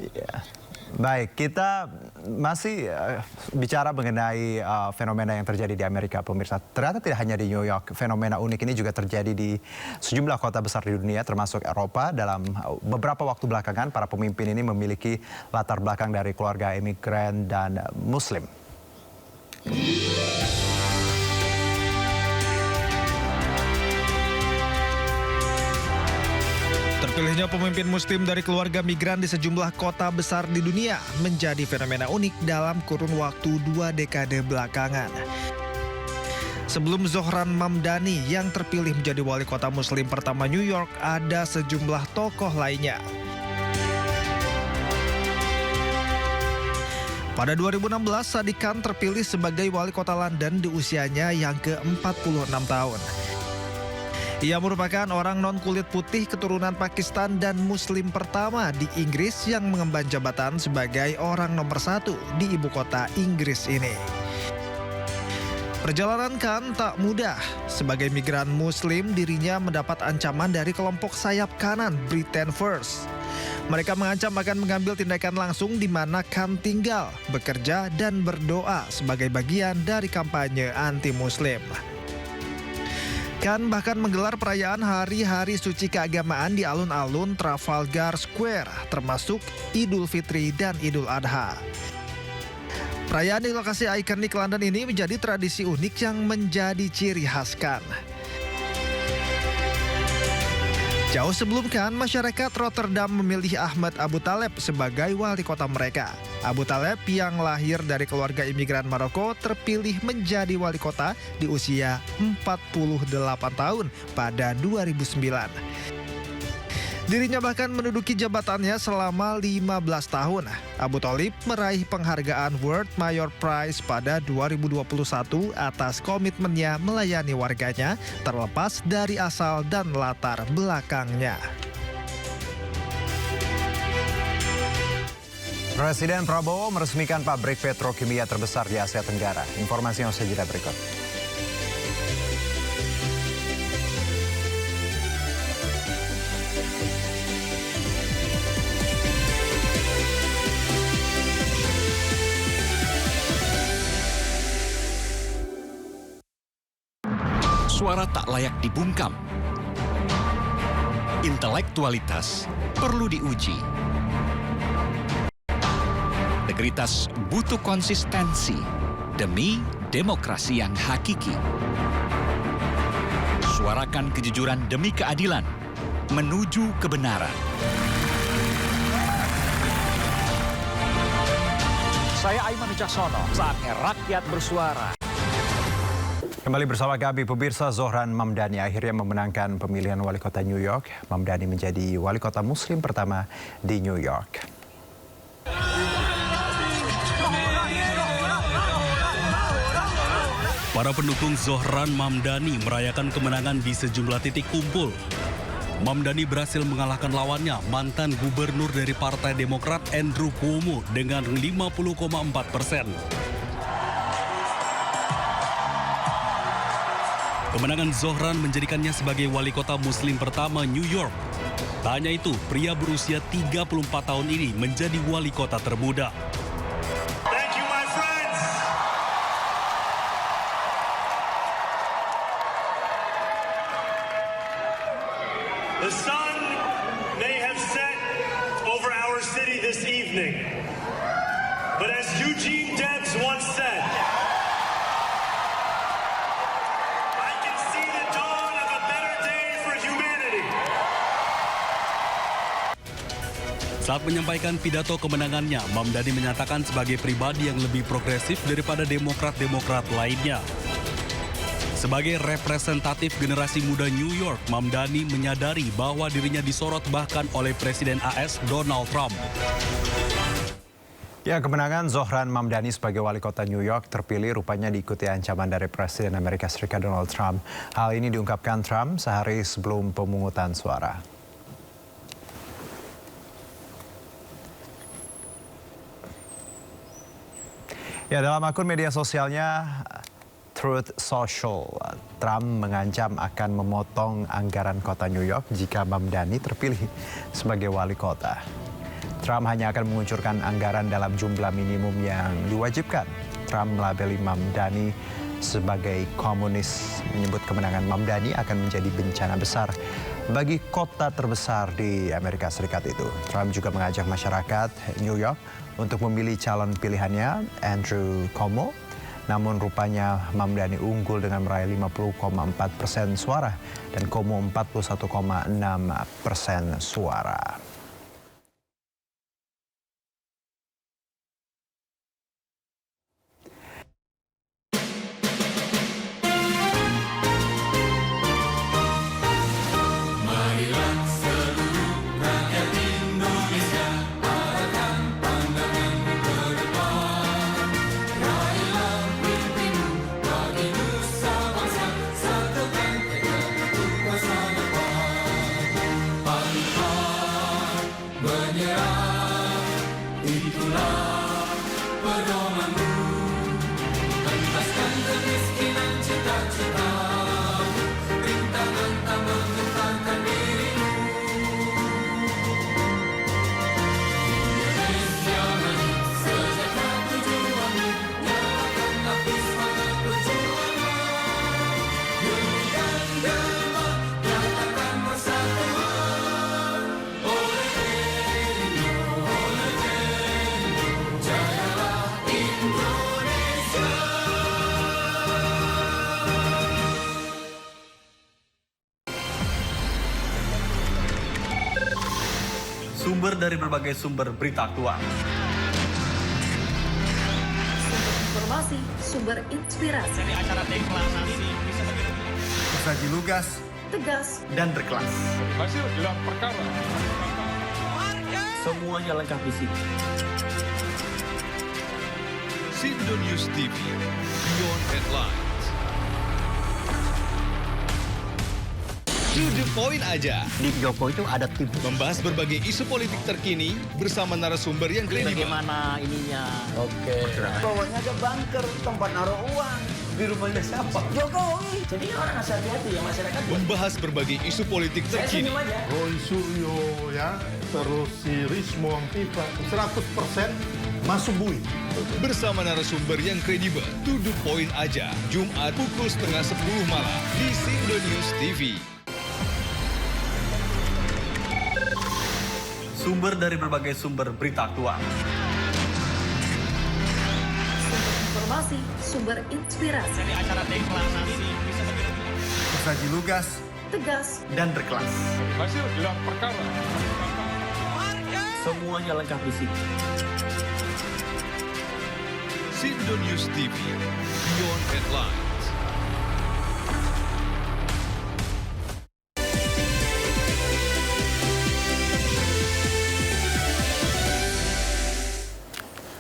Iya. Baik, kita masih bicara mengenai fenomena yang terjadi di Amerika, pemirsa. Ternyata tidak hanya di New York, fenomena unik ini juga terjadi di sejumlah kota besar di dunia, termasuk Eropa. Dalam beberapa waktu belakangan, para pemimpin ini memiliki latar belakang dari keluarga imigran dan Muslim. Terpilihnya pemimpin muslim dari keluarga migran di sejumlah kota besar di dunia menjadi fenomena unik dalam kurun waktu 2 dekade belakangan. Sebelum Zohran Mamdani yang terpilih menjadi wali kota muslim pertama New York, ada sejumlah tokoh lainnya. Pada 2016, Sadiq Khan terpilih sebagai wali kota London di usianya yang ke-46 tahun. Ia merupakan orang non-kulit putih keturunan Pakistan dan Muslim pertama di Inggris yang mengemban jabatan sebagai orang nomor 1 di ibu kota Inggris ini. Perjalanan Khan tak mudah. Sebagai migran Muslim, dirinya mendapat ancaman dari kelompok sayap kanan Britain First. Mereka mengancam akan mengambil tindakan langsung di mana Khan tinggal, bekerja, dan berdoa sebagai bagian dari kampanye anti-Muslim. Khan bahkan menggelar perayaan hari-hari suci keagamaan di alun-alun Trafalgar Square, termasuk Idul Fitri dan Idul Adha. Perayaan di lokasi ikonik London ini menjadi tradisi unik yang menjadi ciri khas Khan. Jauh sebelum Khan, masyarakat Rotterdam memilih Ahmad Abu Taleb sebagai wali kota mereka. Abu Taleb yang lahir dari keluarga imigran Maroko terpilih menjadi wali kota di usia 48 tahun pada 2009. Dirinya bahkan menduduki jabatannya selama 15 tahun. Abu Talib meraih penghargaan World Mayor Prize pada 2021 atas komitmennya melayani warganya terlepas dari asal dan latar belakangnya. Presiden Prabowo meresmikan pabrik petrokimia terbesar di Asia Tenggara. Informasi yang saya berikut. Suara tak layak dibungkam. Intelektualitas perlu diuji. Integritas butuh konsistensi demi demokrasi yang hakiki. Suarakan kejujuran demi keadilan menuju kebenaran. Saya Aiman Wicaksono, saatnya rakyat bersuara. Kembali bersama kami, pemirsa. Zohran Mamdani akhirnya memenangkan pemilihan wali kota New York. Mamdani menjadi wali kota muslim pertama di New York. Para pendukung Zohran Mamdani merayakan kemenangan di sejumlah titik kumpul. Mamdani berhasil mengalahkan lawannya, mantan gubernur dari Partai Demokrat Andrew Cuomo dengan 50,4%. Kemenangan Zohran menjadikannya sebagai wali kota muslim pertama New York. Tak hanya itu, pria berusia 34 tahun ini menjadi wali kota termuda. Thank you, my friends. The sun may have set over our city this evening, but as Eugene Debs once said, saat menyampaikan pidato kemenangannya, Mamdani menyatakan sebagai pribadi yang lebih progresif daripada demokrat-demokrat lainnya. Sebagai representatif generasi muda New York, Mamdani menyadari bahwa dirinya disorot bahkan oleh Presiden AS Donald Trump. Ya, kemenangan Zohran Mamdani sebagai wali kota New York terpilih rupanya diikuti ancaman dari Presiden Amerika Serikat Donald Trump. Hal ini diungkapkan Trump sehari sebelum pemungutan suara. Ya, dalam akun media sosialnya Truth Social, Trump mengancam akan memotong anggaran kota New York jika Mamdani terpilih sebagai wali kota. Trump hanya akan menguncurkan anggaran dalam jumlah minimum yang diwajibkan. Trump melabeli Mamdani sebagai komunis, menyebut kemenangan Mamdani akan menjadi bencana besar bagi kota terbesar di Amerika Serikat itu. Trump juga mengajak masyarakat New York untuk memilih calon pilihannya, Andrew Cuomo. Namun rupanya Mamdani unggul dengan meraih 50,4% suara dan Cuomo 41,6% suara. Sumber dari berbagai sumber berita aktual. Sumber informasi, sumber inspirasi. Dari acara deklarasi Saji lugas Tegas, dan berkelas. Hasil gelar perkara. Semuanya lengkap di sini. Sindo News TV, Beyond Headlines. To the point aja. Di Jokowi itu ada tim. Membahas berbagai isu politik terkini bersama narasumber yang kredibel. Bagaimana ininya? Bawahnya ada bunker, tempat naruh uang. Di rumahnya siapa? Jokowi. Jadi orang harus hati-hati ya masyarakat. Membahas berbagai isu politik Saya terkini. senyum aja. Roy Suryo ya, terus si Rismo Antifa 100% masuk bui. Bersama narasumber yang kredibel. To the point aja. Jumat pukul 9:30 malam di Sindo News TV. Sumber dari berbagai sumber berita aktual. sumber informasi, sumber inspirasi. Dari acara deklarasi Saji lugas Tegas, dan berkelas. Hasil gelar perkara. Semuanya lengkap di sini. Sindo News TV, Beyond Headlines.